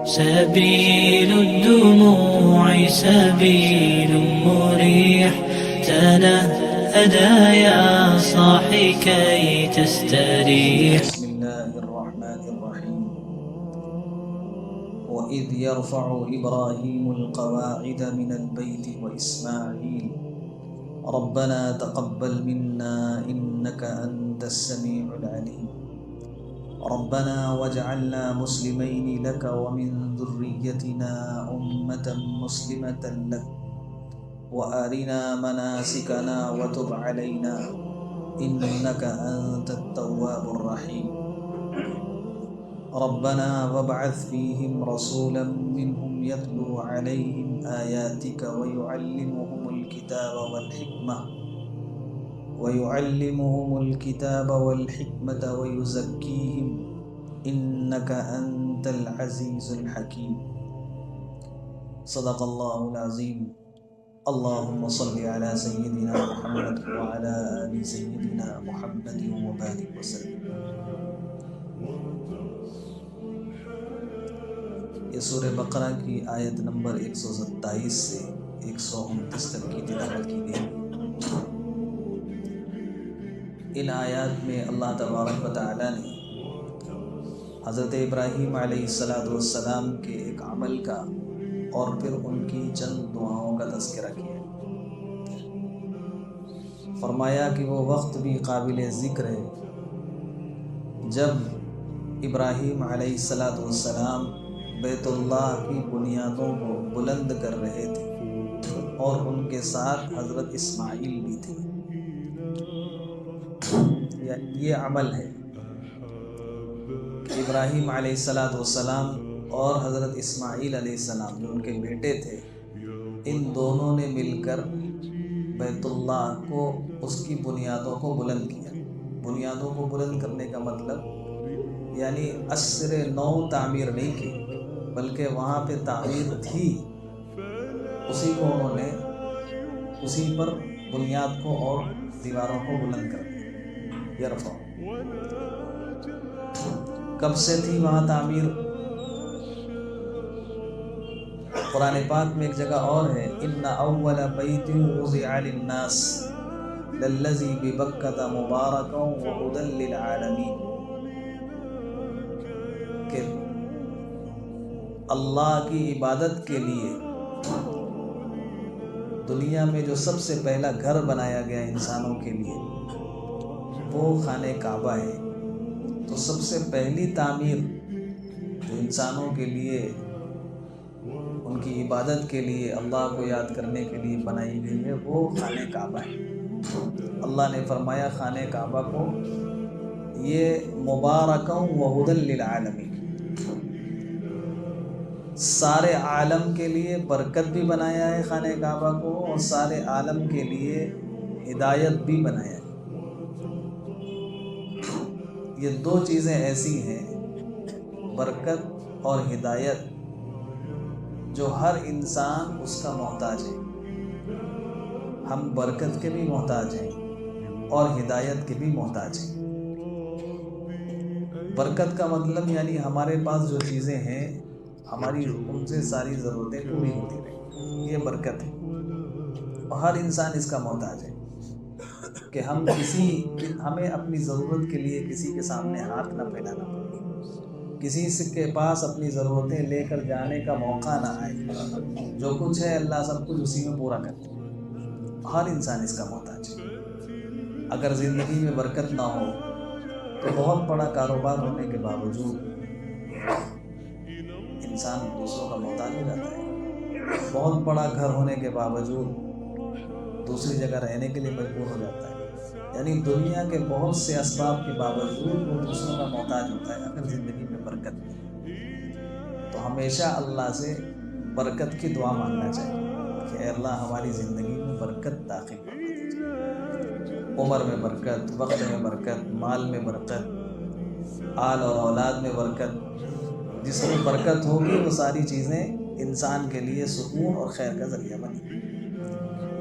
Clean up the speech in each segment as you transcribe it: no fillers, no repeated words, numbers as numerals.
سبيل الدموع سبيل مريح، تنهدى يا صاحي كي تستريح. بسم الله الرحمن الرحيم. وإذ يرفع إبراهيم القواعد من البيت وإسماعيل ربنا تقبل منا إنك أنت السميع العليم ربنا واجعلنا مسلمين لك ومن ذريتنا أمة مسلمة لك وأرنا مناسكنا وتب علينا إنك أنت التواب الرحيم ربنا وابعث فيهم رسولا منهم يتلو عليهم آياتك ويعلمهم الكتاب والحكمة ويزكيهم إنك أنت العزيز الحكيم. صدق الله العظيم. اللهم صل على سيدنا محمد وعلى آل سيدنا محمد وبارك وسلم. یہ سورہ بقرہ کی آیت نمبر 127 سے 129 تک کی تلاوت کی گئی. ان آیات میں اللہ تبارک و تعالی نے حضرت ابراہیم علیہ السلام کے ایک عمل کا اور پھر ان کی چند دعاؤں کا تذکرہ کیا. فرمایا کہ وہ وقت بھی قابل ذکر ہے جب ابراہیم علیہ السلام بیت اللہ کی بنیادوں کو بلند کر رہے تھے اور ان کے ساتھ حضرت اسماعیل بھی تھے. یہ عمل ہے کہ ابراہیم علیہ السلام اور حضرت اسماعیل علیہ السلام جو ان کے بیٹے تھے، ان دونوں نے مل کر بیت اللہ کو، اس کی بنیادوں کو بلند کیا. بنیادوں کو بلند کرنے کا مطلب یعنی عصر نو تعمیر نہیں کی، بلکہ وہاں پہ تعمیر تھی، اسی کو انہوں نے اسی پر بنیاد کو اور دیواروں کو بلند کر دیا. یرفع کب سے تھی وہاں تعمیر؟ قرآن پاک میں ایک جگہ اور ہے، ان اول بیت وضع للناس للذی ببکۃ مبارکا وہدی للعالمین، کہ اللہ کی عبادت کے لیے دنیا میں جو سب سے پہلا گھر بنایا گیا انسانوں کے لیے وہ خانہ کعبہ ہے. تو سب سے پہلی تعمیر جو انسانوں کے لیے، ان کی عبادت کے لیے، اللہ کو یاد کرنے کے لیے بنائی گئی ہے وہ خانہ کعبہ ہے. اللہ نے فرمایا خانہ کعبہ کو یہ مبارکا وہدی للعالمین، سارے عالم کے لیے برکت بھی بنایا ہے خانہ کعبہ کو، اور سارے عالم کے لیے ہدایت بھی بنایا ہے. یہ دو چیزیں ایسی ہیں، برکت اور ہدایت، جو ہر انسان اس کا محتاج ہے. ہم برکت کے بھی محتاج ہیں اور ہدایت کے بھی محتاج ہیں. برکت کا مطلب یعنی ہمارے پاس جو چیزیں ہیں ہماری ان سے ساری ضرورتیں پوری ہوتی رہیں، یہ برکت ہے. اور ہر انسان اس کا محتاج ہے کہ ہمیں اپنی ضرورت کے لیے کسی کے سامنے ہاتھ نہ پھیلانا پڑے، کسی کے پاس اپنی ضرورتیں لے کر جانے کا موقع نہ آئے. جو کچھ ہے اللہ سب کچھ اسی میں پورا کرتا ہے. ہر انسان اس کا محتاج ہے. اگر زندگی میں برکت نہ ہو تو بہت بڑا کاروبار ہونے کے باوجود انسان دوسروں کا محتاج ہو جاتا ہے. بہت بڑا گھر ہونے کے باوجود دوسری جگہ رہنے کے لیے مجبور ہو جاتا ہے. یعنی دنیا کے بہت سے اسباب کے باوجود وہ دوسروں کا محتاج ہوتا ہے. اگر زندگی میں برکت نہیں تو ہمیشہ اللہ سے برکت کی دعا مانگنا چاہیے کہ اے اللہ ہماری زندگی میں برکت داخل کر دیجیے. عمر میں برکت، وقت میں برکت، مال میں برکت، آل اور اولاد میں برکت. جس میں برکت ہوگی وہ ساری چیزیں انسان کے لیے سکون اور خیر کا ذریعہ بنیں.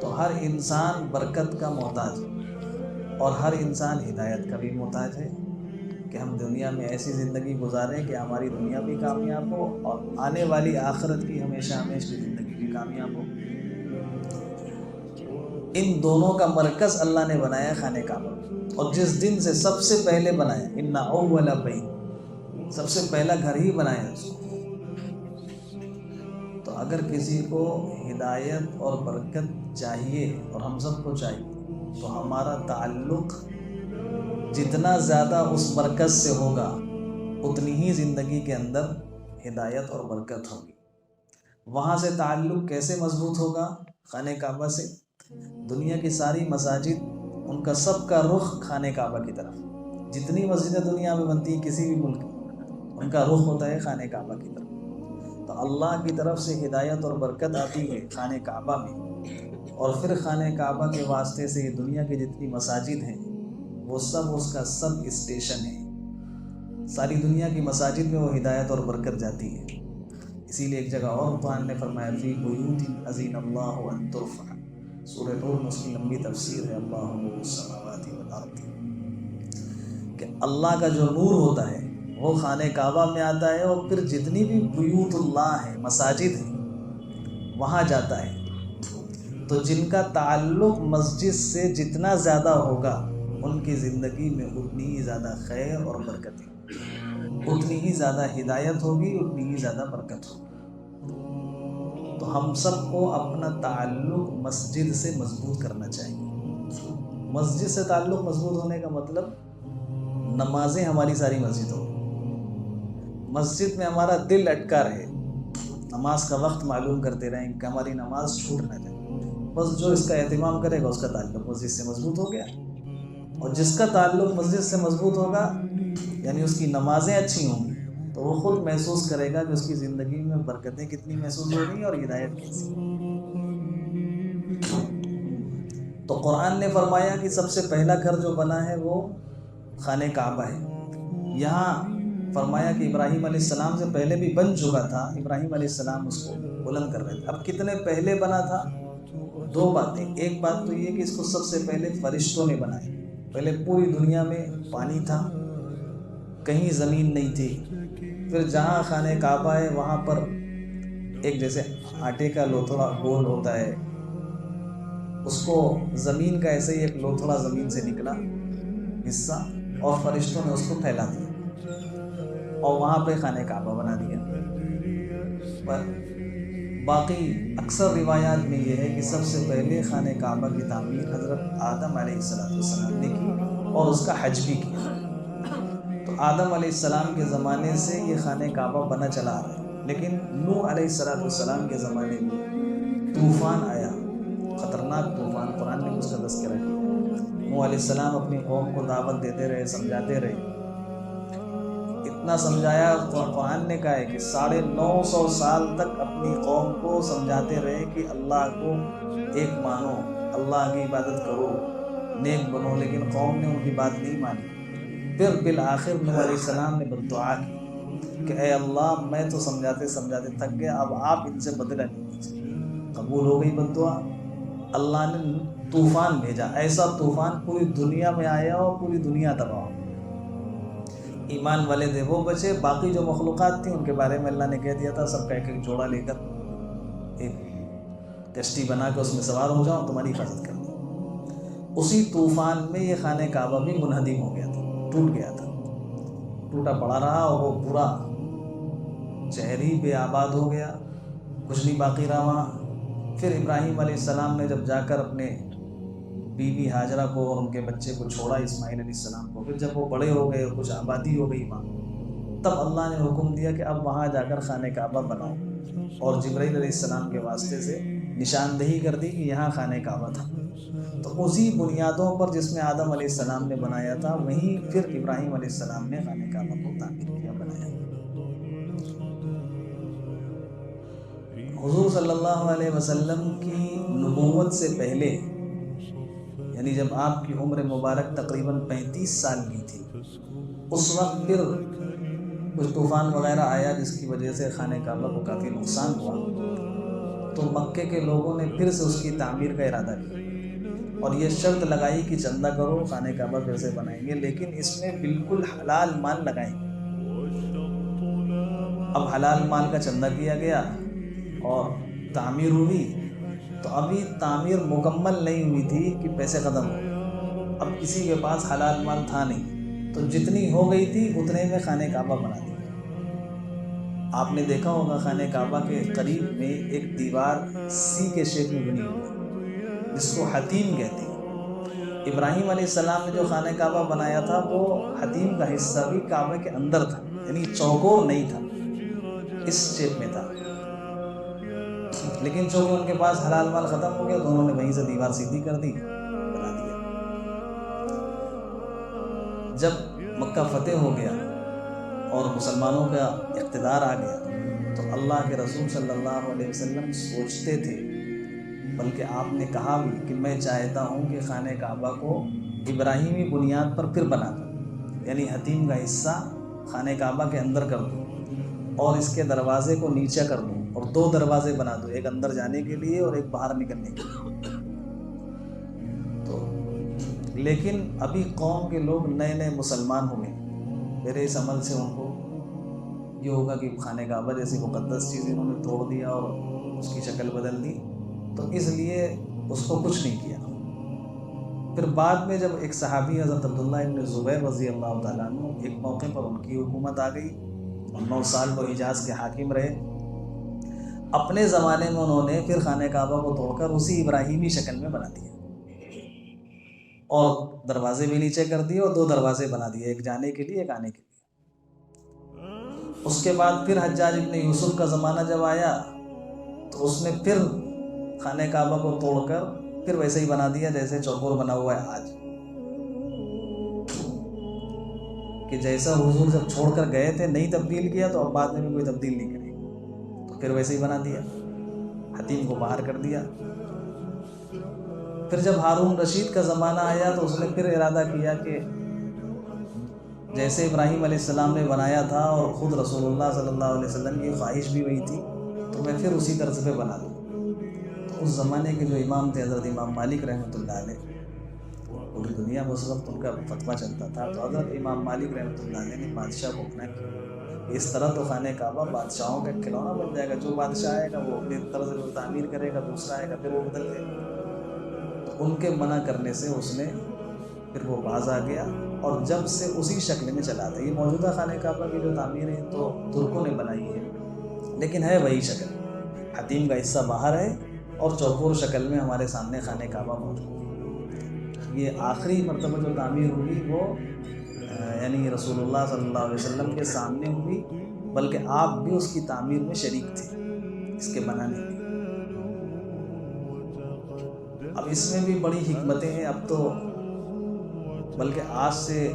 تو ہر انسان برکت کا محتاج ہے اور ہر انسان ہدایت کا بھی محتاج ہے کہ ہم دنیا میں ایسی زندگی گزاریں کہ ہماری دنیا بھی کامیاب ہو اور آنے والی آخرت کی ہمیشہ ہمیشہ کی زندگی بھی کامیاب ہو۔ ان دونوں کا مرکز اللہ نے بنایا خانہ کعبہ، اور جس دن سے سب سے پہلے بنایا، ان اول بیت، سب سے پہلا گھر ہی بنایا اس کو۔ تو اگر کسی کو ہدایت اور برکت چاہیے، اور ہم سب کو چاہیے، تو ہمارا تعلق جتنا زیادہ اس مرکز سے ہوگا اتنی ہی زندگی کے اندر ہدایت اور برکت ہوگی۔ وہاں سے تعلق کیسے مضبوط ہوگا؟ خانہ کعبہ سے۔ دنیا کی ساری مساجد، ان کا سب کا رخ خانہ کعبہ کی طرف، جتنی مسجدیں دنیا میں بنتی ہیں کسی بھی ملک میں، ان کا رخ ہوتا ہے خانہ کعبہ کی طرف۔ تو اللہ کی طرف سے ہدایت اور برکت آتی ہے خانہ کعبہ میں، اور پھر خانہ کعبہ کے واسطے سے یہ دنیا کی جتنی مساجد ہیں وہ سب اس کا سب اسٹیشن ہے۔ ساری دنیا کی مساجد میں وہ ہدایت اور برکت جاتی ہے۔ اسی لیے ایک جگہ اور قرآن نے فرمایا فی بیوت اذن اللہ ان ترفع، سورہ نور میں اس کی لمبی تفسیر ہے، اللہ نور السماوات والارض، کہ اللہ کا جو نور ہوتا ہے وہ خانہ کعبہ میں آتا ہے، اور پھر جتنی بھی بیوت اللہ ہیں، مساجد ہیں، وہاں جاتا ہے۔ تو جن کا تعلق مسجد سے جتنا زیادہ ہوگا ان کی زندگی میں اتنی ہی زیادہ خیر اور برکت ہے، اتنی ہی زیادہ ہدایت ہوگی، اتنی ہی زیادہ برکت ہوگی۔ تو ہم سب کو اپنا تعلق مسجد سے مضبوط کرنا چاہیے۔ مسجد سے تعلق مضبوط ہونے کا مطلب نمازیں ہماری ساری مسجد ہو، مسجد میں ہمارا دل اٹکا رہے، نماز کا وقت معلوم کرتے رہیں کہ ہماری نماز چھوٹ نہ جائے۔ بس جو اس کا اہتمام کرے گا اس کا تعلق مسجد سے مضبوط ہو گیا، اور جس کا تعلق مسجد سے مضبوط ہوگا یعنی اس کی نمازیں اچھی ہوں گی، تو وہ خود محسوس کرے گا کہ اس کی زندگی میں برکتیں کتنی محسوس ہو رہی ہیں اور ہدایت کیسی۔ تو قرآن نے فرمایا کہ سب سے پہلا گھر جو بنا ہے وہ خانہ کعبہ ہے۔ یہاں فرمایا کہ ابراہیم علیہ السلام سے پہلے بھی بن چکا تھا، ابراہیم علیہ السلام اس کو بلند کر رہے تھے۔ اب کتنے پہلے بنا تھا؟ دو باتیں۔ ایک بات تو یہ کہ اس کو سب سے پہلے فرشتوں نے بنایا۔ پہلے پوری دنیا میں پانی تھا، کہیں زمین نہیں تھی۔ پھر جہاں خانہ کعبہ ہے وہاں پر ایک جیسے آٹے کا لوتھڑا گول ہوتا ہے، اس کو زمین کا ایسے ہی ایک لوتھڑا زمین سے نکلا حصہ، اور فرشتوں نے اس کو پھیلا دیا اور وہاں پہ خانہ کعبہ بنا دیا۔ پر باقی اکثر روایات میں یہ ہے کہ سب سے پہلے خانہ کعبہ کی تعمیر حضرت آدم علیہ السلام نے کی، اور اس کا حج بھی کیا۔ تو آدم علیہ السلام کے زمانے سے یہ خانہ کعبہ بنا چلا آ رہا ہے، لیکن نوح علیہ السلام کے زمانے میں طوفان آیا، خطرناک طوفان، قرآن نے اس کا تذکرہ کیا۔ نوح علیہ السلام اپنی قوم کو دعوت دیتے رہے، سمجھاتے رہے، اتنا سمجھایا قرآن نے کہا ہے کہ 950 سال تک اپنی قوم کو سمجھاتے رہے کہ اللہ کو ایک مانو، اللہ کی عبادت کرو، نیک بنو، لیکن قوم نے ان کی بات نہیں مانی۔ پھر بالآخر نوح علیہ السلام نے بددعا کی کہ اے اللہ، میں تو سمجھاتے سمجھاتے تھک گیا، اب آپ ان سے بدلہ نہیں لیجیے۔ قبول ہو گئی بددعا، اللہ نے طوفان بھیجا، ایسا طوفان پوری دنیا میں آیا اور پوری دنیا تباہ ہو۔ ایمان والے تھے وہ بچے، باقی جو مخلوقات تھیں ان کے بارے میں اللہ نے کہہ دیا تھا سب کا ایک ایک جوڑا لے کر ایک کشتی بنا کے اس میں سوار ہو جاؤ، تمہاری حفاظت کر دیں۔ اسی طوفان میں یہ خانہ کعبہ بھی منہدم ہو گیا تھا، ٹوٹ گیا تھا، ٹوٹا پڑا رہا، اور وہ پورا شہر ہی بے آباد ہو گیا، کچھ نہیں باقی رہا وہاں۔ پھر ابراہیم علیہ السلام نے جب جا کر اپنے بیوی ہاجرہ کو اور ان کے بچے کو چھوڑا، اسماعیل علیہ السلام کو، پھر جب وہ بڑے ہو گئے اور کچھ آبادی ہو گئی وہاں، تب اللہ نے حکم دیا کہ اب وہاں جا کر خانہ کعبہ بناؤ، اور جبرائیل علیہ السلام کے واسطے سے نشاندہی کر دی کہ یہاں خانہ کعبہ تھا۔ تو اسی بنیادوں پر جس میں آدم علیہ السلام نے بنایا تھا، وہیں پھر ابراہیم علیہ السلام نے خانہ کعبہ کو تعمیر کیا، بنایا۔ حضور صلی اللہ علیہ وسلم کی نبوت سے پہلے، یعنی جب آپ کی عمر مبارک تقریباً 35 سال کی تھی، اس وقت پھر کچھ طوفان وغیرہ آیا جس کی وجہ سے خانہ کعبہ کو کافی نقصان ہوا، تو مکے کے لوگوں نے پھر سے اس کی تعمیر کا ارادہ کیا۔ اور یہ شرط لگائی کہ چندہ کرو خانہ کعبہ کیسے بنائیں گے، لیکن اس میں بالکل حلال مال لگائیں گے۔ اب حلال مال کا چندہ کیا گیا اور تعمیر ہوئی، تو ابھی تعمیر مکمل نہیں ہوئی تھی کہ پیسے ختم ہو گئے۔ اب کسی کے پاس حلال مال تھا نہیں، تو جتنی ہو گئی تھی اتنے میں خانہ کعبہ بنا دیا۔ آپ نے دیکھا ہوگا خانہ کعبہ کے قریب میں ایک دیوار سی کے شیپ میں بنی ہوئی ہے جس کو حتیم کہتے ہیں۔ ابراہیم علیہ السلام نے جو خانہ کعبہ بنایا تھا وہ حتیم کا حصہ بھی کعبے کے اندر تھا، یعنی چوکور نہیں تھا، اس شیپ میں تھا۔ لیکن چونکہ ان کے پاس حلال مال ختم ہو گیا تو انہوں نے وہیں سے دیوار سیدھی کر دی، بنا دیا۔ جب مکہ فتح ہو گیا اور مسلمانوں کا اقتدار آ گیا تو اللہ کے رسول صلی اللہ علیہ وسلم سوچتے تھے، بلکہ آپ نے کہا بھی کہ میں چاہتا ہوں کہ خانہ کعبہ کو ابراہیمی بنیاد پر پھر بنا دوں، یعنی حتیم کا حصہ خانہ کعبہ کے اندر کر دوں اور اس کے دروازے کو نیچے کر دوں اور 2 دروازے بنا دوں، ایک اندر جانے کے لیے اور ایک باہر نکلنے کے لیے۔ تو لیکن ابھی قوم کے لوگ نئے نئے مسلمان ہوئے، میرے اس عمل سے ان کو یہ ہوگا کہ خانہ کعبہ جیسی مقدس چیز انہوں نے توڑ دیا اور اس کی شکل بدل دی، تو اس لیے اس کو کچھ نہیں کیا۔ پھر بعد میں جب ایک صحابی حضرت عبداللہ ابن زبیر رضی اللہ تعالیٰ عنہ، ایک موقع پر ان کی حکومت آ گئی اور 9 سال وہ حجاز کے حاکم رہے، اپنے زمانے میں انہوں نے پھر خانہ کعبہ کو توڑ کر اسی ابراہیمی شکل میں بنا دیا اور دروازے بھی نیچے کر دیے اور 2 دروازے بنا دیے، ایک جانے کے لیے ایک آنے کے لیے۔ اس کے بعد پھر حجاج ابن یوسف کا زمانہ جب آیا تو اس نے پھر خانہ کعبہ کو توڑ کر پھر ویسے ہی بنا دیا جیسے چوکور بنا ہوا ہے آج، کہ جیسا حضور جب چھوڑ کر گئے تھے نہیں تبدیل کیا تو اب بعد میں بھی کوئی تبدیل نہیں کرے گا، تو پھر ویسے ہی بنا دیا، حتیم کو باہر کر دیا۔ پھر جب ہارون رشید کا زمانہ آیا تو اس نے پھر ارادہ کیا کہ جیسے ابراہیم علیہ السلام نے بنایا تھا اور خود رسول اللہ صلی اللہ علیہ وسلم کی خواہش بھی وہی تھی، تو میں پھر اسی طرز پہ بنا دوں۔ تو اس زمانے کے جو امام تھے حضرت امام مالک رحمۃ اللہ علیہ، پوری دنیا میں اس وقت ان کا فتویٰ چلتا تھا، تو حضرت امام مالک رحمۃ اللہ علیہ نے بادشاہ کو اپنا کیا، اس طرح تو خانہ کعبہ بادشاہوں کا کھلونا بن جائے گا، جو بادشاہ آئے گا وہ اپنے طرز سے تعمیر کرے گا، دوسرا آئے گا پھر وہ بدل دے گا۔ تو ان کے منع کرنے سے اس نے پھر وہ باز آ گیا اور جب سے اسی شکل میں چلا تھا۔ یہ موجودہ خانہ کعبہ کی جو تعمیر ہے تو ترکوں نے بنائی ہے، لیکن ہے وہی شکل، حتیم کا حصہ باہر ہے اور چوکور شکل میں ہمارے سامنے خانہ کعبہ موجود ہے۔ یہ آخری مرتبہ جو تعمیر ہوئی وہ یعنی رسول اللہ صلی اللہ علیہ وسلم کے سامنے ہوئی، بلکہ آپ بھی اس کی تعمیر میں شریک تھے، اس کے بنانے میں۔ اب اس میں بھی بڑی حکمتیں ہیں، اب تو بلکہ آج سے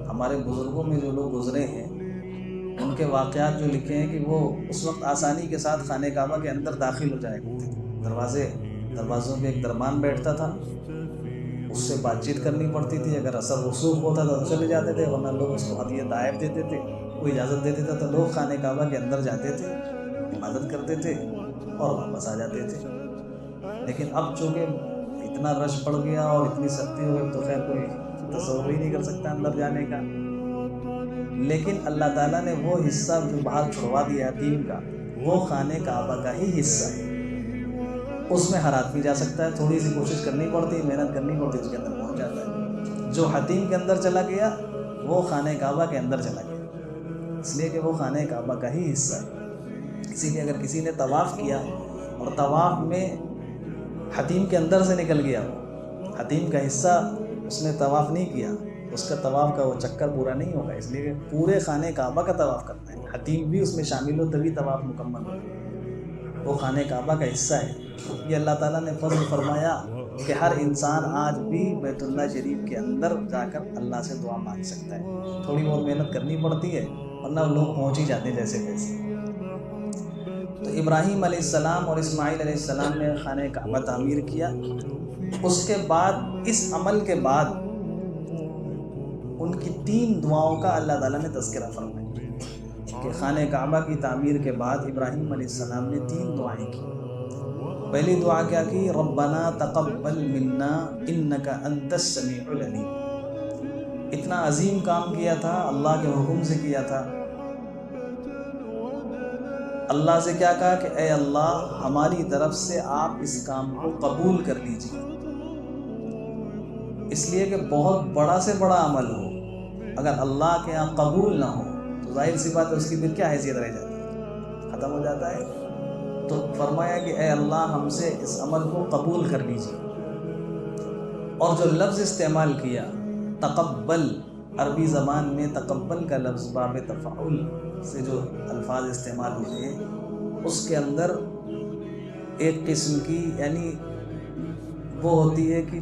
ہمارے بزرگوں میں جو لوگ گزرے ہیں ان کے واقعات جو لکھے ہیں کہ وہ اس وقت آسانی کے ساتھ خانہ کعبہ کے اندر داخل ہو جائے کرتے تھے، دروازوں پہ ایک درمان بیٹھتا تھا، اس سے بات چیت کرنی پڑتی تھی، اگر اثر رسوخ ہوتا تھا تو چلے جاتے تھے، ورنہ لوگ اس کو ہدیہ تحائف دیتے تھے، وہ اجازت دیتے تھے تو لوگ خانہ کعبہ کے اندر جاتے تھے، عبادت کرتے تھے اور واپس آ جاتے تھے۔ لیکن اب چونکہ اتنا رش بڑھ گیا اور اتنی سختی ہو گئی تو خیر کوئی تصور ہی نہیں کر سکتا اندر جانے کا، لیکن اللہ تعالیٰ نے وہ حصہ جو باہر چھڑوا دیا حتیم کا، وہ خانہ کعبہ کا ہی حصہ ہے، اس میں ہر آدمی جا سکتا ہے، تھوڑی سی کوشش کرنی پڑتی ہے، محنت کرنی پڑتی ہے، اس کے اندر پہنچ جاتا ہے۔ جو حتیم کے اندر چلا گیا وہ خانہ کعبہ کے اندر چلا گیا، اس لیے کہ وہ خانہ کعبہ کا ہی حصہ ہے۔ اسی لیے اگر کسی نے طواف کیا اور طواف میں حتیم کے اندر سے نکل گیا، حتیم کا حصہ اس نے طواف نہیں کیا، اس کا طواف کا وہ چکر پورا نہیں ہوگا، اس لیے کہ پورے خانہ کعبہ کا طواف کرنا ہے، حتیم بھی اس میں شامل ہو تبھی طواف مکمل ہو، وہ خانہ کعبہ کا حصہ ہے۔ یہ اللہ تعالیٰ نے فضل فرمایا کہ ہر انسان آج بھی بیت اللہ شریف کے اندر جا کر اللہ سے دعا مانگ سکتا ہے، تھوڑی بہت محنت کرنی پڑتی ہے ورنہ لوگ پہنچ ہی جاتے ہیں جیسے تیسے۔ تو ابراہیم علیہ السلام اور اسماعیل علیہ السلام نے خانہ کعبہ تعمیر کیا، اس کے بعد اس عمل کے بعد ان کی 3 دعاؤں کا اللہ تعالیٰ نے تذکرہ فرمایا کہ خانہ کعبہ کی تعمیر کے بعد ابراہیم علیہ السلام نے 3 دعائیں کی۔ پہلی دعا کیا کی؟ ربنا تقبل منا انک انت السمیع العلیم۔ اتنا عظیم کام کیا تھا، اللہ کے حکم سے کیا تھا۔ اللہ سے کیا کہا کہ اے اللہ ہماری طرف سے آپ اس کام کو قبول کر لیجیے، اس لیے کہ بہت بڑا سے بڑا عمل ہو، اگر اللہ کے یہاں قبول نہ ہو تو ظاہر سی بات ہے اس کی پھر کیا حیثیت رہ جاتی ہے، ختم ہو جاتا ہے۔ تو فرمایا کہ اے اللہ ہم سے اس عمل کو قبول کر لیجیے۔ اور جو لفظ استعمال کیا تقبل، عربی زبان میں تقبل کا لفظ باب تفاعل سے جو الفاظ استعمال ہوتے ہیں اس کے اندر ایک قسم کی یعنی وہ ہوتی ہے کہ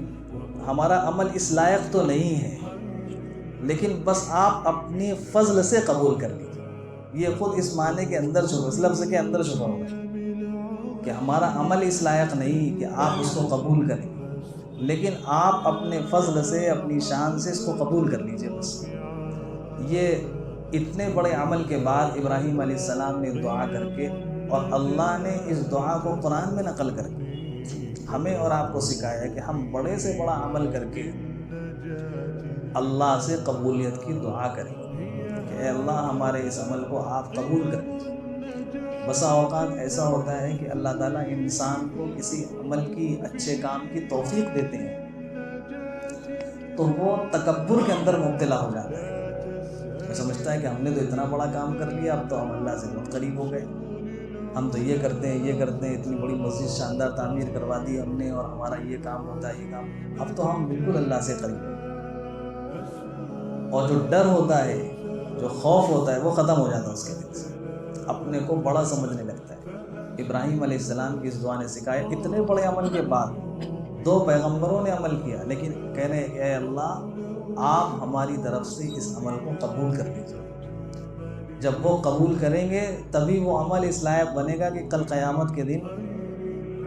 ہمارا عمل اس لائق تو نہیں ہے لیکن بس آپ اپنی فضل سے قبول کر لیجیے۔ یہ خود اس معنی کے اندر چھپا، اس لفظ کے اندر چھپا ہوا ہے کہ ہمارا عمل اس لائق نہیں کہ آپ اس کو قبول کریں، لیکن آپ اپنے فضل سے اپنی شان سے اس کو قبول کر لیجئے بس۔ یہ اتنے بڑے عمل کے بعد ابراہیم علیہ السلام نے دعا کر کے، اور اللہ نے اس دعا کو قرآن میں نقل کر کے ہمیں اور آپ کو سکھایا کہ ہم بڑے سے بڑا عمل کر کے اللہ سے قبولیت کی دعا کریں کہ اے اللہ ہمارے اس عمل کو آپ قبول کر لیجیے۔ بسا اوقات ایسا ہوتا ہے کہ اللہ تعالیٰ انسان کو کسی عمل کی، اچھے کام کی توفیق دیتے ہیں تو وہ تکبر کے اندر مبتلا ہو جاتا ہے، وہ سمجھتا ہے کہ ہم نے تو اتنا بڑا کام کر لیا، اب تو ہم اللہ سے بہت قریب ہو گئے، ہم تو یہ کرتے ہیں یہ کرتے ہیں، اتنی بڑی مسجد شاندار تعمیر کروا دی ہم نے، اور ہمارا یہ کام ہوتا ہے یہ کام، اب تو ہم بالکل اللہ سے قریب ہیں۔ اور جو ڈر ہوتا ہے، جو خوف ہوتا ہے وہ ختم ہو جاتا ہے اس کے دل سے، اپنے کو بڑا سمجھنے لگتا ہے۔ ابراہیم علیہ السلام کی اس دعا نے سکھایا، اتنے بڑے عمل کے بعد 2 پیغمبروں نے عمل کیا لیکن کہہ رہے ہیں اے اللہ آپ ہماری طرف سے اس عمل کو قبول کر لیجیے۔ جب وہ قبول کریں گے تبھی وہ عمل اس لائق بنے گا کہ کل قیامت کے دن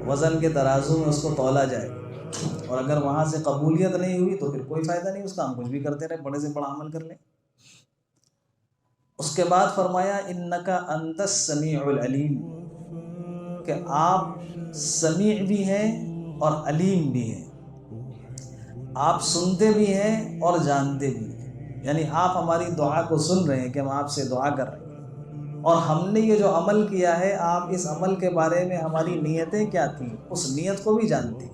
وزن کے ترازو میں اس کو تولا جائے، اور اگر وہاں سے قبولیت نہیں ہوئی تو پھر کوئی فائدہ نہیں اس کا، ہم کچھ بھی کرتے رہے، بڑے سے بڑا عمل کر لیں۔ اس کے بعد فرمایا انکا انت السمیع العلیم، کہ آپ سمیع بھی ہیں اور علیم بھی ہیں، آپ سنتے بھی ہیں اور جانتے بھی ہیں، یعنی آپ ہماری دعا کو سن رہے ہیں کہ ہم آپ سے دعا کر رہے ہیں، اور ہم نے یہ جو عمل کیا ہے آپ اس عمل کے بارے میں ہماری نیتیں کیا تھیں اس نیت کو بھی جانتے ہیں۔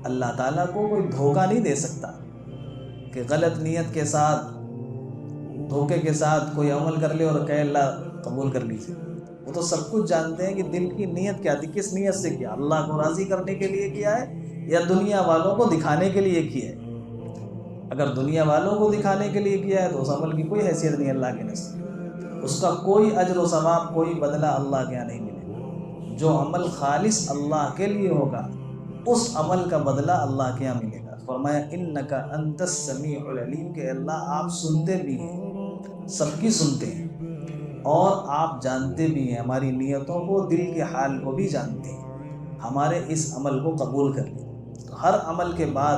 اللہ تعالیٰ کو کوئی دھوکہ نہیں دے سکتا کہ غلط نیت کے ساتھ، دھوکے کے ساتھ کوئی عمل کر لے اور کہے اللہ قبول کر لیجیے۔ وہ تو سب کچھ جانتے ہیں کہ دل کی نیت کیا تھی، کس نیت سے کیا، اللہ کو راضی کرنے کے لیے کیا ہے یا دنیا والوں کو دکھانے کے لیے کیا ہے۔ اگر دنیا والوں کو دکھانے کے لیے کیا ہے تو اس عمل کی کوئی حیثیت نہیں اللہ کے نزدیک، اس کا کوئی اجر و ثواب، کوئی بدلہ اللہ کے یہاں نہیں ملے گا۔ جو عمل خالص اللہ کے لیے ہوگا اس عمل کا بدلہ اللہ کے یہاں ملے گا۔ فرمایا انکا انت السمیع العلیم، کہ اللہ آپ سنتے بھی ہیں، سب کی سنتے ہیں، اور آپ جانتے بھی ہیں ہماری نیتوں کو، دل کے حال کو بھی جانتے ہیں، ہمارے اس عمل کو قبول کر لیں۔ تو ہر عمل کے بعد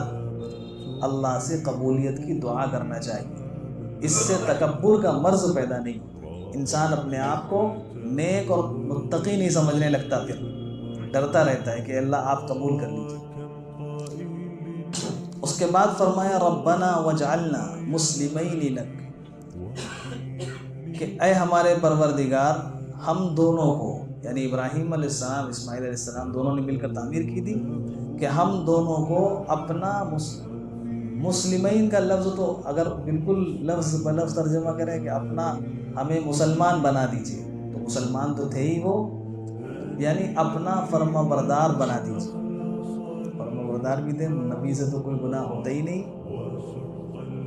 اللہ سے قبولیت کی دعا کرنا چاہیے، اس سے تکبر کا مرض پیدا نہیں ہوتا، انسان اپنے آپ کو نیک اور متقی نہیں سمجھنے لگتا، پھر ڈرتا رہتا ہے کہ اللہ آپ قبول کر لیجیے۔ اس کے بعد فرمایا ربنا وجعلنا مسلمین لک، کہ اے ہمارے پروردگار ہم دونوں کو، یعنی ابراہیم علیہ السلام اسماعیل علیہ السلام دونوں نے مل کر تعمیر کی تھی، کہ ہم دونوں کو اپنا مسلمین کا لفظ تو اگر بالکل لفظ بلفظ ترجمہ کریں کہ اپنا ہمیں مسلمان بنا دیجیے، تو مسلمان تو تھے ہی وہ، یعنی اپنا فرما بردار بنا دیجیے، فرما بردار بھی تھے، نبی سے تو کوئی گناہ ہوتا ہی نہیں،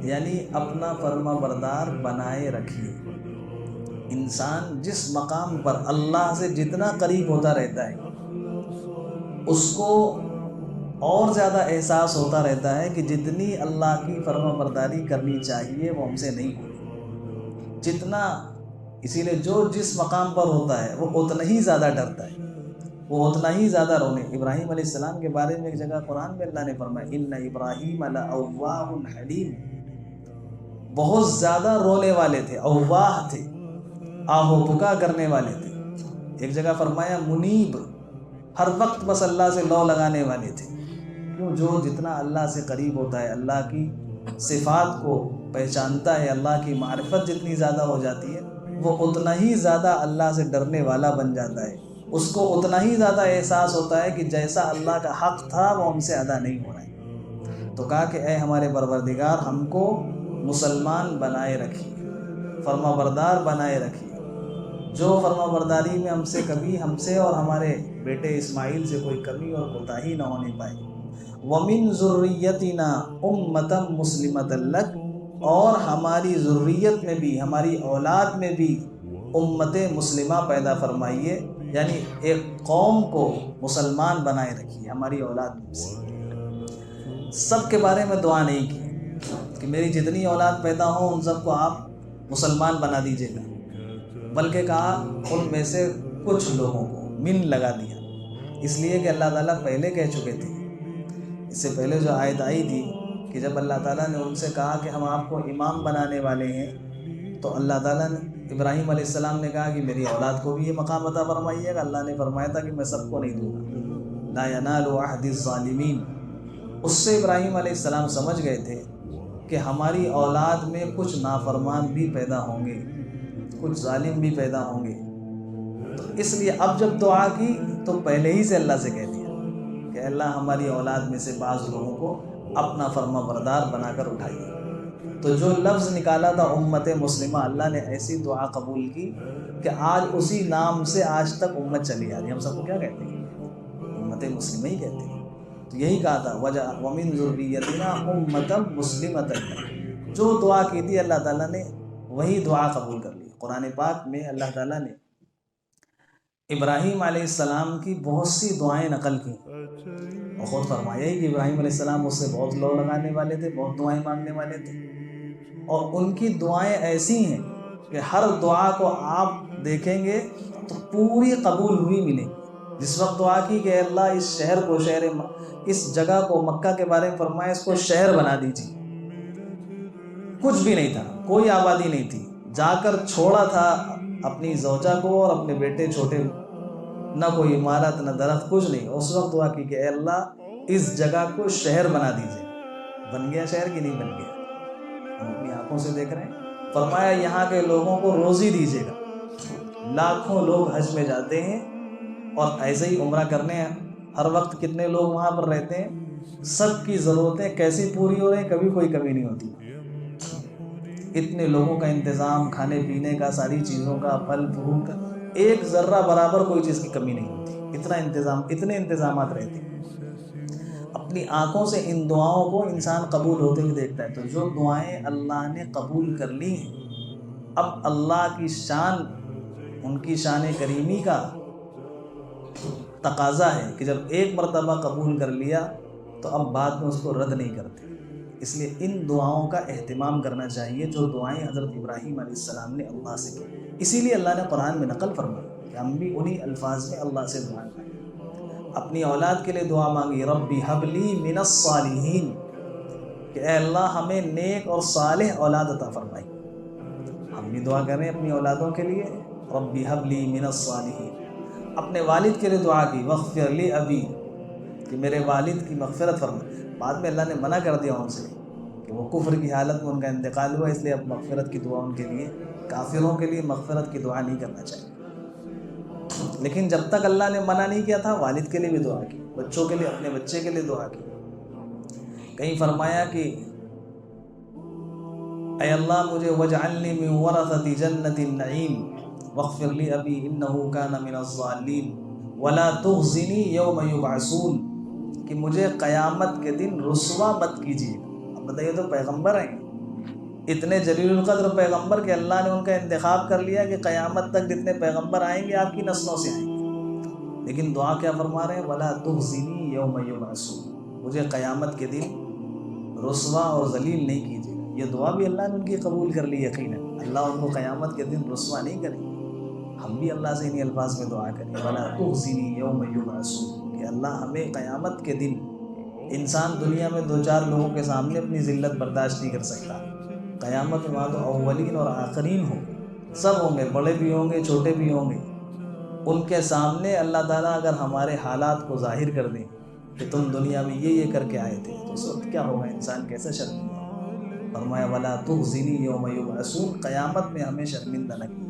یعنی اپنا فرما بردار بنائے رکھیے۔ انسان جس مقام پر اللہ سے جتنا قریب ہوتا رہتا ہے اس کو اور زیادہ احساس ہوتا رہتا ہے کہ جتنی اللہ کی فرما برداری کرنی چاہیے وہ ہم سے نہیں ہوتی، جتنا، اسی لیے جو جس مقام پر ہوتا ہے وہ اتنا ہی زیادہ ڈرتا ہے، وہ اتنا ہی زیادہ رونے۔ ابراہیم علیہ السلام کے بارے میں ایک جگہ قرآن میں اللہ نے فرمایا ان ابراہیم لأواہ حلیم، بہت زیادہ رونے والے تھے، اواہ تھے، آہو پکا کرنے والے تھے۔ ایک جگہ فرمایا منیب، ہر وقت بس اللہ سے لو لگانے والے تھے. کیوں؟ جو جتنا اللہ سے قریب ہوتا ہے، اللہ کی صفات کو پہچانتا ہے، اللہ کی معرفت جتنی زیادہ ہو جاتی ہے، وہ اتنا ہی زیادہ اللہ سے ڈرنے والا بن جاتا ہے. اس کو اتنا ہی زیادہ احساس ہوتا ہے کہ جیسا اللہ کا حق تھا وہ ہم سے ادا نہیں ہو رہا ہے. تو کہا کہ اے ہمارے پروردگار، ہم کو مسلمان بنائے رکھیے، فرما بردار بنائے رکھیے. جو فرما برداری میں ہم سے اور ہمارے بیٹے اسماعیل سے کوئی کمی اور کوتاہی نہ ہونے پائے. وَمِن ذُرِّيَّتِنَا أُمَّةً مُسْلِمَةً لَكَ، اور ہماری ذریت میں بھی، ہماری اولاد میں بھی امت مسلمہ پیدا فرمائیے، یعنی ایک قوم کو مسلمان بنائے رکھیے ہماری اولاد میں سے. سب کے بارے میں دعا نہیں کی کہ میری جتنی اولاد پیدا ہوں ان سب کو آپ مسلمان بنا دیجیے گا، بلکہ کہا ان میں سے کچھ لوگوں کو، من لگا دیا، اس لیے کہ اللہ تعالیٰ پہلے کہہ چکے تھے. اس سے پہلے جو آیت آئی تھی کہ جب اللہ تعالیٰ نے ان سے کہا کہ ہم آپ کو امام بنانے والے ہیں، تو اللہ تعالیٰ نے ابراہیم علیہ السلام نے کہا کہ میری اولاد کو بھی یہ مقام عطا فرمائیے گا. اللہ نے فرمایا تھا کہ میں سب کو نہیں دوں گا، لا ینال عہد الظالمین. اس سے ابراہیم علیہ السلام سمجھ گئے تھے کہ ہماری اولاد میں کچھ نافرمان بھی پیدا ہوں گے، کچھ ظالم بھی پیدا ہوں گے. تو اس لیے اب جب دعا کی تو پہلے ہی سے اللہ سے کہہ دیا کہ اللہ ہماری اولاد میں سے بعض لوگوں کو اپنا فرما بردار بنا کر اٹھائیے. تو جو لفظ نکالا تھا امت مسلمہ، اللہ نے ایسی دعا قبول کی کہ آج اسی نام سے آج تک امت چلی آ رہی ہے. ہم سب کو کیا کہتے ہیں؟ امت مسلمہ ہی کہتے ہیں. تو یہی کہا تھا وَمِن ذُرِّيَّتِنَا أُمَّةً مُسْلِمَةً. جو دعا کی تھی اللہ تعالیٰ نے وہی دعا قبول کر لی. قرآن پاک میں اللہ تعالیٰ نے ابراہیم علیہ السلام کی بہت سی دعائیں نقل کی اور خود فرمایا ہی کہ ابراہیم علیہ السلام اس سے بہت لو لگانے والے تھے، بہت دعائیں مانگنے والے تھے. اور ان کی دعائیں ایسی ہیں کہ ہر دعا کو آپ دیکھیں گے تو پوری قبول ہوئی ملے. جس وقت دعا کی کہ اللہ اس شہر کو، اس جگہ کو، مکہ کے بارے میں فرمایا اس کو شہر بنا دیجیے. کچھ بھی نہیں تھا، کوئی آبادی نہیں تھی، جا کر چھوڑا تھا اپنی زوجہ کو اور اپنے بیٹے چھوٹے، نہ کوئی عمارت نہ درخت، کچھ نہیں. اس وقت دعا کی کہ اے اللہ اس جگہ کو شہر بنا دیجیے. بن گیا شہر کہ نہیں بن گیا؟ ہم اپنی آنکھوں سے دیکھ رہے ہیں. فرمایا یہاں کے لوگوں کو روزی دیجیے گا. لاکھوں لوگ حج میں جاتے ہیں اور ایسے ہی عمرہ کرنے ہیں. ہر وقت کتنے لوگ وہاں پر رہتے ہیں، سب کی ضرورتیں کیسی پوری ہو رہی ہیں، کبھی کوئی کمی نہیں ہوتی. اتنے لوگوں کا انتظام، کھانے پینے کا، ساری چیزوں کا، پھل فروٹ کا، ایک ذرہ برابر کوئی چیز کی کمی نہیں ہوتی. اتنا انتظام، اتنے انتظامات رہتے ہیں. اپنی آنکھوں سے ان دعاؤں کو انسان قبول ہوتے ہوئے دیکھتا ہے. تو جو دعائیں اللہ نے قبول کر لی ہیں، اب اللہ کی شان، ان کی شان کریمی کا تقاضا ہے کہ جب ایک مرتبہ قبول کر لیا تو اب بعد میں اس کو رد نہیں کرتے. اس لیے ان دعاؤں کا اہتمام کرنا چاہیے جو دعائیں حضرت ابراہیم علیہ السلام نے اللہ سے کی. اسی لیے اللہ نے قرآن میں نقل فرمائی کہ ہم بھی انہی الفاظ میں اللہ سے دعا کریں. اپنی اولاد کے لیے دعا مانگی، ربی حب لی من الصالحین، کہ اے اللہ ہمیں نیک اور صالح اولاد عطا فرمائی. ہم بھی دعا کریں اپنی اولادوں کے لیے، ربی حب لی من الصالحین. اپنے والد کے لیے دعا کی، واغفر لی ابی، کہ میرے والد کی مغفرت فرما. بعد میں اللہ نے منع کر دیا ان سے کہ وہ کفر کی حالت میں ان کا انتقال ہوا، اس لیے اب مغفرت کی دعا ان کے لیے، کافروں کے لیے مغفرت کی دعا نہیں کرنا چاہیے. لیکن جب تک اللہ نے منع نہیں کیا تھا، والد کے لیے بھی دعا کی، بچوں کے لیے، اپنے بچے کے لیے دعا کی. کہیں فرمایا کہ اے اللہ مجھے وجعلنی من ورثۃ جنۃ النعیم واغفر لی ابی انہ کان من الضالین ولا تخزنی یوم یبعثون، کہ مجھے قیامت کے دن رسوا مت کیجیے. اب بتائیے، تو پیغمبر ہیں، اتنے جلیل القدر پیغمبر کہ اللہ نے ان کا انتخاب کر لیا کہ قیامت تک جتنے پیغمبر آئیں گے آپ کی نسلوں سے آئیں گے. لیکن دعا کیا فرما رہے ہیں؟ ولا تخزنی یوم یبعثون، مجھے قیامت کے دن رسوا اور ذلیل نہیں کیجیے. یہ دعا بھی اللہ نے ان کی قبول کر لی. یقیناً اللہ ان کو قیامت کے دن رسوا نہیں کرے. ہم بھی اللہ سے انہی الفاظ میں دعا کریں، ولا تخزنی یوم یبعثون، کہ اللہ ہمیں قیامت کے دن، انسان دنیا میں دو چار لوگوں کے سامنے اپنی ذلت برداشت نہیں کر سکتا. قیامت میں وہاں تو اولین اور آخرین ہوں گے، سب ہوں گے، بڑے بھی ہوں گے، چھوٹے بھی ہوں گے. ان کے سامنے اللہ تعالیٰ اگر ہمارے حالات کو ظاہر کر دیں کہ تم دنیا میں یہ کر کے آئے تھے، تو اس وقت کیا ہوگا؟ انسان کیسے شرمندہ ہوگا؟ فرمایا وَلَا تُخْزِنِي يَوْمَ يُبْعَثُونَ، قیامت میں ہمیں شرمندہ نہ کی۔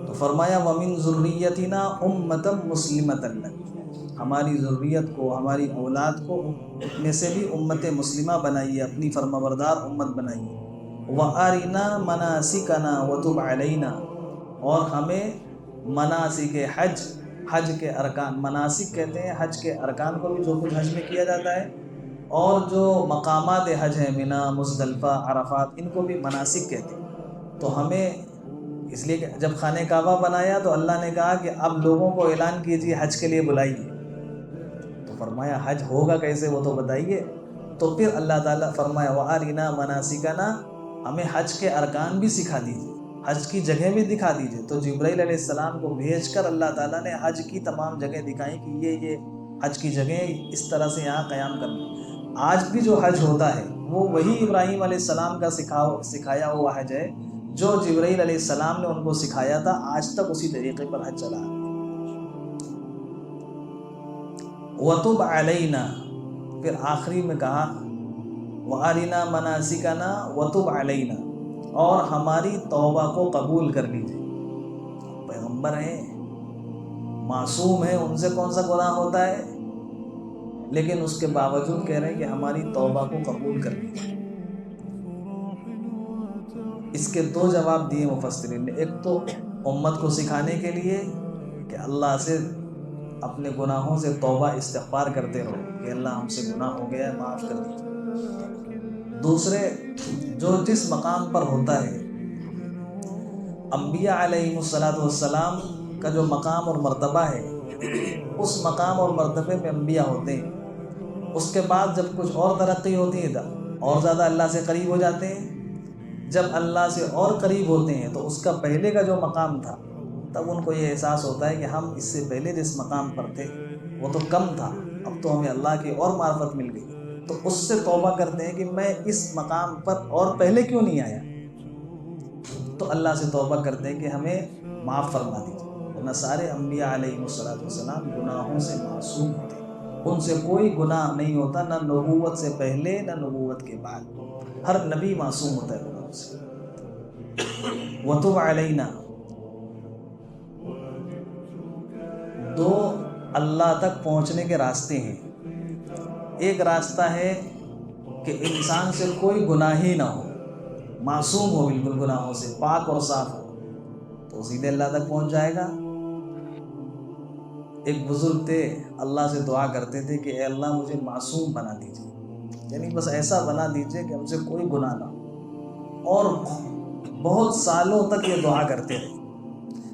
تو فرمایا وَمِن ذُرِّيَّتِنَا أُمَّةً مُسْلِمَةً لَكَ، ہماری ذریت کو، ہماری اولاد کو میں سے بھی امت مسلمہ بنائیے، اپنی فرمانبردار امت بنائیے۔ وَأَرِنَا مَنَاسِكَنَا وَتُبْ عَلَيْنَا، اور ہمیں مناسک حج کے ارکان، مناسک کہتے ہیں حج کے ارکان کو بھی، جو کچھ حج میں کیا جاتا ہے، اور جو مقامات حج ہیں منا، مزدلفہ، عرفات، ان کو بھی مناسک کہتے ہیں۔ تو ہمیں اس لیے کہ جب خانہ کعبہ بنایا تو اللہ نے کہا کہ اب لوگوں کو اعلان کیجیے، حج کے لیے بلائیے۔ تو فرمایا حج ہوگا کیسے، وہ تو بتائیے۔ تو پھر اللہ تعالیٰ فرمایا وَأَرِنَا مَنَاسِكَنَا، ہمیں حج کے ارکان بھی سکھا دیجیے، حج کی جگہ بھی دکھا دیجیے۔ تو جبرائیل علیہ السلام کو بھیج کر اللہ تعالیٰ نے حج کی تمام جگہ دکھائیں کہ یہ حج کی جگہ اس طرح سے یہاں قیام کرنا۔ آج بھی جو حج ہوتا ہے وہ وہی ابراہیم علیہ السلام کا سکھایا ہوا حج ہے، جو جبرائیل علیہ السلام نے ان کو سکھایا تھا، آج تک اسی طریقے پر حج چلا ہے۔ وَتُبْ عَلَيْنَا، پھر آخری میں کہا وَأَرِنَا مَنَاسِكَنَا وَتُبْ عَلَيْنَا، اور ہماری توبہ کو قبول کر لیجیے۔ پیغمبر ہیں، معصوم ہیں، ان سے کون سا گناہ ہوتا ہے، لیکن اس کے باوجود کہہ رہے ہیں کہ ہماری توبہ کو قبول کر لیجیے۔ اس کے دو جواب دیے مفسرین نے، ایک تو امت کو سکھانے کے لیے کہ اللہ سے اپنے گناہوں سے توبہ استغفار کرتے رہو کہ اللہ ہم سے گناہ ہو گیا ہے، معاف کر دیجیے۔ دوسرے، جو جس مقام پر ہوتا ہے، انبیاء علیہ السلام کا جو مقام اور مرتبہ ہے، اس مقام اور مرتبے میں انبیاء ہوتے ہیں، اس کے بعد جب کچھ اور ترقی ہوتی ہے اور زیادہ اللہ سے قریب ہو جاتے ہیں۔ جب اللہ سے اور قریب ہوتے ہیں تو اس کا پہلے کا جو مقام تھا، تب ان کو یہ احساس ہوتا ہے کہ ہم اس سے پہلے جس مقام پر تھے وہ تو کم تھا، اب تو ہمیں اللہ کی اور معرفت مل گئی، تو اس سے توبہ کرتے ہیں کہ میں اس مقام پر اور پہلے کیوں نہیں آیا۔ تو اللہ سے توبہ کرتے ہیں کہ ہمیں معاف فرما دیجیے، ورنہ سارے انبیاء علیہ السلام گناہوں سے معصوم ہوتے ہیں، ان سے کوئی گناہ نہیں ہوتا، نہ نبوت سے پہلے نہ نبوت کے بعد، ہر نبی معصوم ہوتا ہے گناہوں سے۔ وَتُبْ عَلَيْنَا، دو اللہ تک پہنچنے کے راستے ہیں۔ ایک راستہ ہے کہ انسان سے کوئی گناہ ہی نہ ہو، معصوم ہو بالکل گناہوں سے، پاک اور صاف ہو، تو سیدھے اللہ تک پہنچ جائے گا۔ ایک بزرگ تھے، اللہ سے دعا کرتے تھے کہ اے اللہ مجھے معصوم بنا دیجیے، یعنی بس ایسا بنا دیجیے کہ ہم سے کوئی گناہ نہ ہو، اور بہت سالوں تک یہ دعا کرتے رہے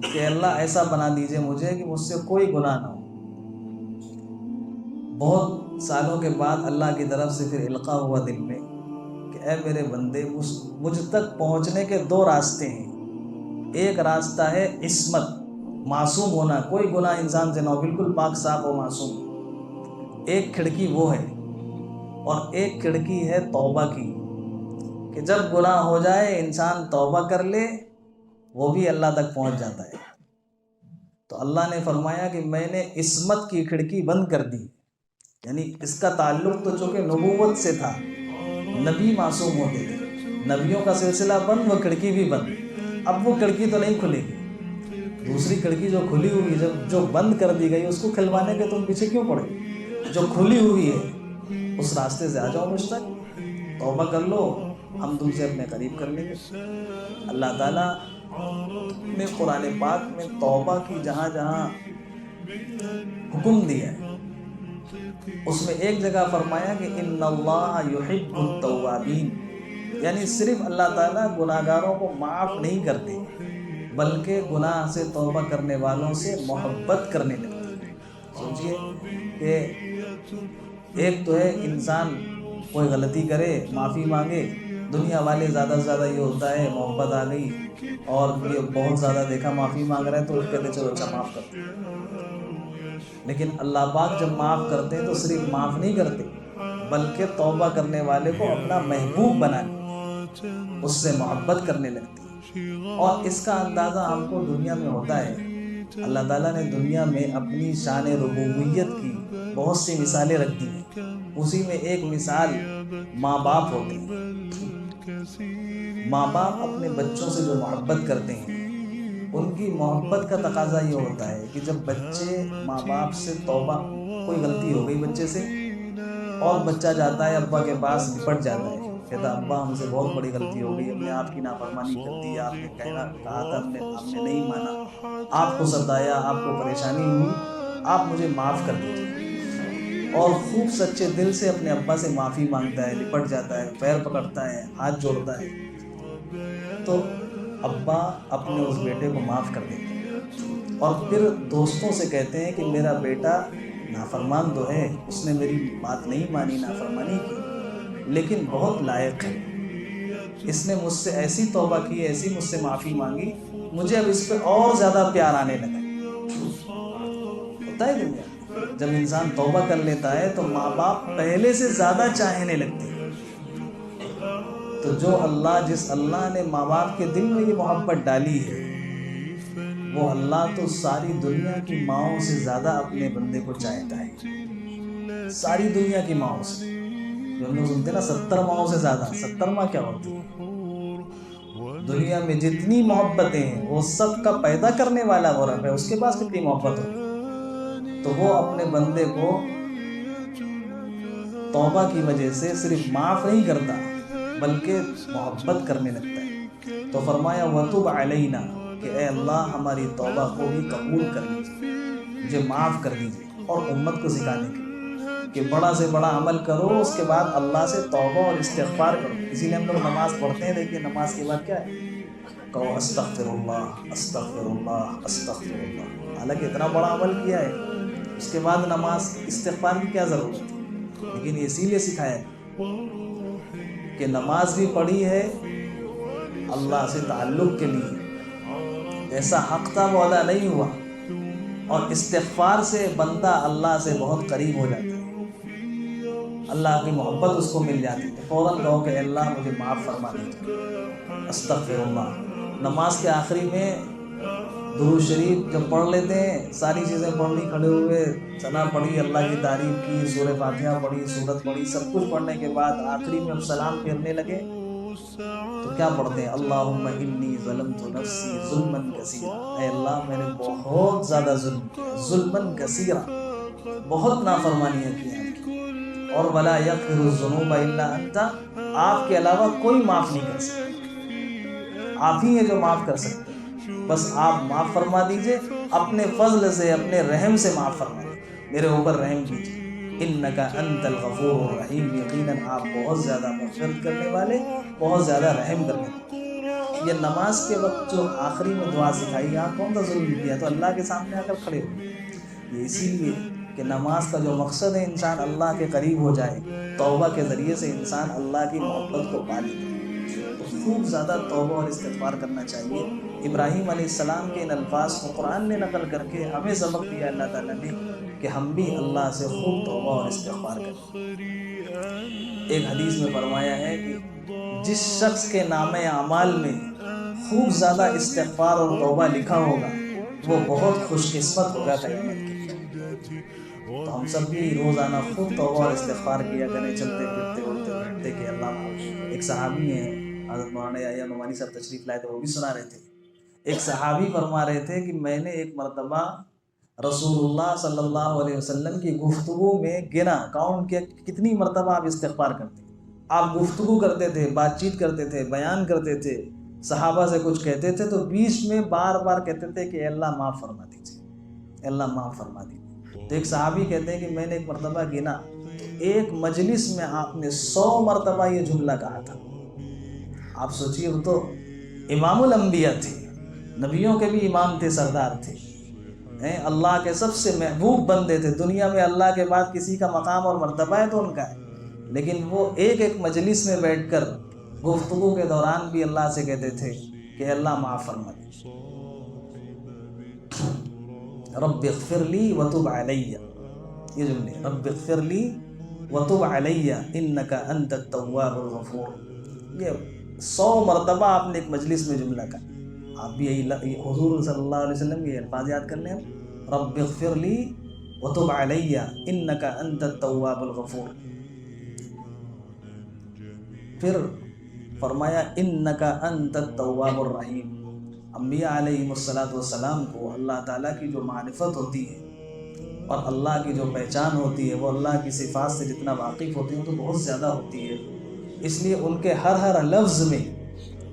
کہ اللہ ایسا بنا دیجیے مجھے کہ مجھ سے کوئی گناہ نہ ہو۔ بہت سالوں کے بعد اللہ کی طرف سے پھر القاء ہوا دل میں کہ اے میرے بندے، مجھ تک پہنچنے کے دو راستے ہیں۔ ایک راستہ ہے عصمت، معصوم ہونا، کوئی گناہ انسان سے نہ ہو، بالکل پاک صاف ہو، معصوم، ایک کھڑکی وہ ہے، اور ایک کھڑکی ہے توبہ کی، کہ جب گناہ ہو جائے انسان توبہ کر لے، وہ بھی اللہ تک پہنچ جاتا ہے۔ تو اللہ نے فرمایا کہ میں نے عصمت کی کھڑکی بند کر دی، یعنی اس کا تعلق تو چونکہ نبوت سے تھا، نبی معصوم ہوتے تھے، نبیوں کا سلسلہ بند، وہ کھڑکی بھی بند، اب وہ کھڑکی تو نہیں کھلے گی۔ دوسری کھڑکی جو کھلی ہوئی، جو بند کر دی گئی، اس کو کھلوانے کے تم پیچھے کیوں پڑے؟ جو کھلی ہوئی ہے اس راستے سے آ جاؤ مجھ تک، توبہ کر لو، ہم تم سے اپنے قریب کر لیں گے۔ اللہ تعالیٰ نے قرآن پاک میں توبہ کی جہاں جہاں حکم دیا ہے، اس میں ایک جگہ فرمایا کہ ان اللہ یحب التوابین، یعنی صرف اللہ تعالیٰ گناہ گاروں کو معاف نہیں کرتے بلکہ گناہ سے توبہ کرنے والوں سے محبت کرنے لگتے ہیں۔ سوچئے کہ ایک تو ہے انسان کوئی غلطی کرے، معافی مانگے، دنیا والے زیادہ سے زیادہ یہ ہوتا ہے محبت آ گئی اور یہ بہت زیادہ دیکھا معافی مانگ رہا ہے تو اس کہتے چلو اچھا معاف کرتے ہیں، لیکن اللہ پاک جب معاف کرتے ہیں تو صرف معاف نہیں کرتے بلکہ توبہ کرنے والے کو اپنا محبوب بنا لیں۔ اس سے محبت کرنے لگتی ہیں۔ اور اس کا اندازہ ہم کو دنیا میں ہوتا ہے۔ اللہ تعالیٰ نے دنیا میں اپنی شان ربوبیت کی بہت سی مثالیں رکھ دی ہیں۔ اسی میں ایک مثال ماں باپ ہوتے ہیں۔ ماں باپ اپنے بچوں سے جو محبت کرتے ہیں، ان کی محبت کا تقاضا یہ ہوتا ہے کہ جب بچے ماں باپ سے توبہ، کوئی غلطی ہو گئی بچے سے اور بچہ جاتا ہے ابا کے پاس، لپٹ جاتا ہے، کہتا ابا ہم سے بہت بڑی غلطی ہو گئی، ہم نے آپ کی نافرمانی کر دی، آپ نے کہا تھا ہم نے نہیں مانا، آپ کو ستایا، آپ کو پریشانی ہوئی، آپ مجھے معاف کر دیجیے، اور خوب سچے دل سے اپنے ابا سے معافی مانگتا ہے، لپٹ جاتا ہے، پیر پکڑتا ہے، ہاتھ جوڑتا ہے، تو ابا اپنے اس بیٹے کو معاف کر دیتے ہیں، اور پھر دوستوں سے کہتے ہیں کہ میرا بیٹا نافرمان تو ہے، اس نے میری بات نہیں مانی، نافرمانی کی، لیکن بہت لائق ہے، اس نے مجھ سے ایسی توبہ کی، ایسی مجھ سے معافی مانگی، مجھے اب اس پہ اور زیادہ پیار آنے لگا۔ ہوتا ہے دنیا میں جب انسان توبہ کر لیتا ہے تو ماں باپ پہلے سے زیادہ چاہنے لگتے ہیں۔ تو جس اللہ نے ماں باپ کے دل میں یہ محبت ڈالی ہے، وہ اللہ تو ساری دنیا کی ماؤں سے زیادہ اپنے بندے کو چاہتا ہے، ساری دنیا کی ماؤں سے۔ جو ہم لوگ سنتے نا 70 ماؤں سے زیادہ، 70 ماں کیا ہوتی ہے؟ دنیا میں جتنی محبتیں ہیں وہ سب کا پیدا کرنے والا وہ رب ہے، اس کے پاس کتنی محبت ہوگی؟ تو وہ اپنے بندے کو توبہ کی وجہ سے صرف معاف نہیں کرتا بلکہ محبت کرنے لگتا ہے۔ تو فرمایا وَتُبْ عَلَيْنَا، کہ اے اللہ ہماری توبہ کو بھی قبول کر لیجیے، مجھے معاف کر دیجیے، اور امت کو سکھانے کے لیے کہ بڑا سے بڑا عمل کرو، اس کے بعد اللہ سے توبہ اور استغفار کرو۔ اسی لیے ہم لوگ نماز پڑھتے ہیں، دیکھیے نماز کے بعد کیا ہے؟ کہو استغفر اللہ استغفر اللہ استغفر اللہ۔ حالانکہ اتنا بڑا عمل کیا ہے، اس کے بعد نماز استغفار کی کیا ضرورت ہے؟ لیکن اسی لیے سکھایا کہ نماز بھی پڑھی ہے اللہ سے تعلق کے لیے، جیسا حق تھا وہ ادا نہیں ہوا، اور استغفار سے بندہ اللہ سے بہت قریب ہو جاتا ہے، اللہ کی محبت اس کو مل جاتی ہے۔ فوراً کہو کہ اللہ مجھے معاف فرما دیجیے، استغفر اللہ۔ نماز کے آخری میں درود شریف جب پڑھ لیتے ہیں، ساری چیزیں پڑھ لی، کھڑے ہوئے ثنا پڑھی، اللہ کی تعریف کی، سورہ فاتحہ پڑھی، سورت پڑھی، سب کچھ پڑھنے کے بعد آخری میں ہم سلام پھیرنے لگے تو کیا پڑھتے ہیں؟ اللہم انی ظلمت نفسی ظلما کثیرا، اے اللہ میں نے بہت زیادہ ظلم کیا، ظلما کثیرا، بہت نافرمانیاں کی ہیں آپ کی، اور ولا یغفر الذنوب الا انت، آپ کے علاوہ کوئی معاف نہیں کر سکتا، آپ ہی ہیں جو معاف کر سکتے ہیں، بس آپ معاف فرما دیجئے، اپنے فضل سے، اپنے رحم سے معاف فرما دیجئے، میرے اوپر رحم کیجئے، انک انت الغفور الرحیم، یقیناً آپ بہت زیادہ مغفرت کرنے والے، بہت زیادہ رحم کرنے والے۔ یہ نماز کے وقت جو آخری میں دعا سکھائی، آپ کون سا ظلم کیا تو اللہ کے سامنے آ کر کھڑے ہو، یہ اسی لیے کہ نماز کا جو مقصد ہے انسان اللہ کے قریب ہو جائے، توبہ کے ذریعے سے انسان اللہ کی محبت کو پا لے، تو خوب زیادہ توبہ اور استغفار کرنا چاہیے۔ ابراہیم علیہ السلام کے ان الفاظ کو قرآن نے نقل کر کے ہمیں سبق دیا اللہ تعالیٰ نے کہ ہم بھی اللہ سے خوب توبہ اور استغفار کریں۔ ایک حدیث میں فرمایا ہے کہ جس شخص کے نام اعمال میں خوب زیادہ استغفار اور توبہ لکھا ہوگا وہ بہت خوش قسمت ہوگا قیامت کے۔ تو ہم سب بھی روزانہ خوب توبہ اور استغفار کیا کریں، چلتے پھرتے اٹھتے بیٹھتے کہ اللہ۔ ایک صحابی ہیں حضرت مولانا یحییٰ نعمانی صاحب تشریف لائے تو وہ بھی سنا رہے تھے، ایک صحابی فرما رہے تھے کہ میں نے ایک مرتبہ رسول اللہ صلی اللہ علیہ وسلم کی گفتگو میں گنا، کاؤنٹ کیا کتنی مرتبہ آپ استغفار کرتے ہیں۔ آپ گفتگو کرتے تھے، بات چیت کرتے تھے، بیان کرتے تھے، صحابہ سے کچھ کہتے تھے تو بیچ میں بار بار کہتے تھے کہ اے اللہ معاف فرما دیجیے، اے اللہ معاف فرما دیجیے۔ تو ایک صحابی کہتے ہیں کہ میں نے ایک مرتبہ گنا تو ایک مجلس میں آپ نے 100 مرتبہ یہ جملہ کہا تھا۔ آپ سوچئے وہ تو امام الانبیاء تھے، نبیوں کے بھی امام تھے، سردار تھے، اللہ کے سب سے محبوب بندے تھے، دنیا میں اللہ کے بعد کسی کا مقام اور مرتبہ ہے تو ان کا ہے، لیکن وہ ایک ایک مجلس میں بیٹھ کر گفتگو کے دوران بھی اللہ سے کہتے تھے کہ اللہ معاف فرما دے، رب اغفر لی وتب علی، یہ جملے رب اغفر لی وتب علی انک انت التواب الغفور، یہ 100 مرتبہ آپ نے ایک مجلس میں جملہ کہا، آپ بھی یہی حضور صلی اللہ علیہ وسلم کے الفاظ یاد کرنے ہیں، رب اغفر لی وتب علی انک انت التواب الغفور۔ پھر فرمایا انک انت التواب الرحیم۔ انبیاء علیہم السلام کو اللہ تعالیٰ کی جو معرفت ہوتی ہے اور اللہ کی جو پہچان ہوتی ہے، وہ اللہ کی صفات سے جتنا واقف ہوتے ہیں تو بہت زیادہ ہوتی ہے، اس لیے ان کے ہر لفظ میں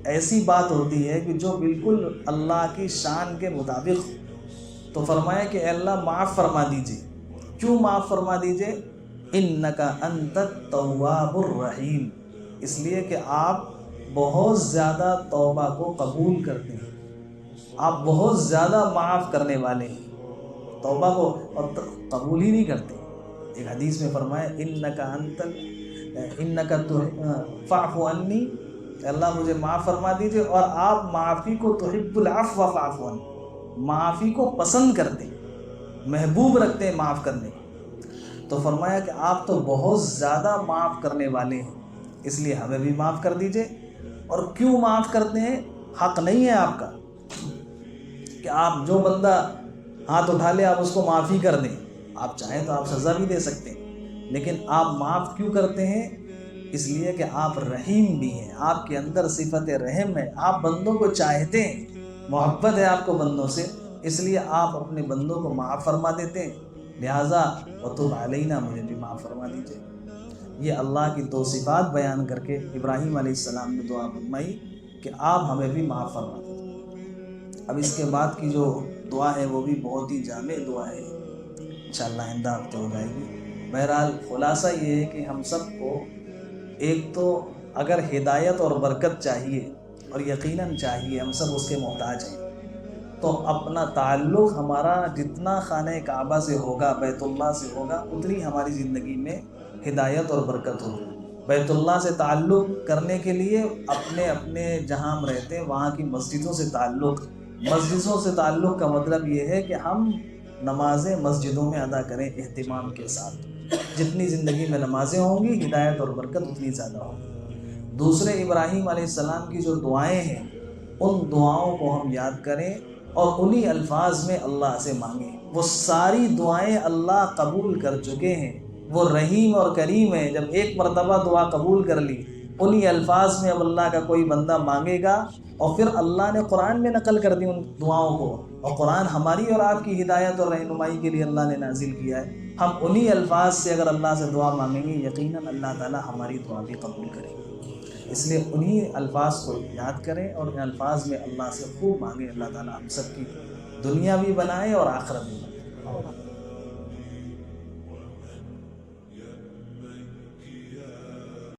ایسی بات ہوتی ہے کہ جو بالکل اللہ کی شان کے مطابق ہو۔ تو فرمایا کہ اے اللہ معاف فرما دیجئے۔ کیوں معاف فرما دیجئے؟ انک انت التواب الرحیم، اس لیے کہ آپ بہت زیادہ توبہ کو قبول کرتے ہیں، آپ بہت زیادہ معاف کرنے والے ہیں، توبہ کو قبول ہی نہیں کرتے۔ ایک حدیث میں فرمایا انک فاعف عنی، اللہ مجھے معاف فرما دیجئے، اور آپ معافی کو تحب العفو فاعف عنی، معافی کو پسند کرتے ہیں، محبوب رکھتے ہیں معاف کرنے کو۔ تو فرمایا کہ آپ تو بہت زیادہ معاف کرنے والے ہیں، اس لیے ہمیں بھی معاف کر دیجئے۔ اور کیوں معاف کرتے ہیں؟ حق نہیں ہے آپ کا کہ آپ جو بندہ ہاتھ اٹھا لے آپ اس کو معافی کر دیں، آپ چاہیں تو آپ سزا بھی دے سکتے ہیں، لیکن آپ معاف کیوں کرتے ہیں؟ اس لیے کہ آپ رحیم بھی ہیں، آپ کے اندر صفت رحم ہے، آپ بندوں کو چاہتے ہیں، محبت ہے آپ کو بندوں سے، اس لیے آپ اپنے بندوں کو معاف فرما دیتے ہیں۔ لہٰذا وتب علینا، مجھے بھی معاف فرما دیجیے۔ یہ اللہ کی دو صفات بیان کر کے ابراہیم علیہ السلام نے دعا فرمائی کہ آپ ہمیں بھی معاف فرما دیجیے۔ اب اس کے بعد کی جو دعا ہے وہ بھی بہت ہی جامع دعا ہے، انشاءاللہ آئندہ ہفتے ہو جائے گی۔ بہرحال خلاصہ یہ ہے کہ ہم سب کو ایک تو اگر ہدایت اور برکت چاہیے، اور یقیناً چاہیے، ہم سب اس کے محتاج ہیں، تو اپنا تعلق ہمارا جتنا خانہ کعبہ سے ہوگا، بیت اللہ سے ہوگا، اتنی ہماری زندگی میں ہدایت اور برکت ہوگی۔ بیت اللہ سے تعلق کرنے کے لیے اپنے جہاں ہم رہتے ہیں وہاں کی مسجدوں سے تعلق، مسجدوں سے تعلق کا مطلب یہ ہے کہ ہم نمازیں مسجدوں میں ادا کریں اہتمام کے ساتھ۔ جتنی زندگی میں نمازیں ہوں گی ہدایت اور برکت اتنی زیادہ ہوگی۔ دوسرے ابراہیم علیہ السلام کی جو دعائیں ہیں ان دعاؤں کو ہم یاد کریں اور انہی الفاظ میں اللہ سے مانگیں۔ وہ ساری دعائیں اللہ قبول کر چکے ہیں، وہ رحیم اور کریم ہیں۔ جب ایک مرتبہ دعا قبول کر لی، انہی الفاظ میں اب اللہ کا کوئی بندہ مانگے گا، اور پھر اللہ نے قرآن میں نقل کر دی ان دعاؤں کو، اور قرآن ہماری اور آپ کی ہدایت اور رہنمائی کے لیے اللہ نے نازل کیا ہے۔ ہم انہی الفاظ سے اگر اللہ سے دعا مانگیں گے، یقیناً اللہ تعالیٰ ہماری دعا بھی قبول کرے گا۔ اس لیے انہی الفاظ کو یاد کریں اور ان الفاظ میں اللہ سے خوب مانگیں۔ اللہ تعالیٰ ہم سب کی دنیا بھی بنائے اور آخرت بھی بنائے۔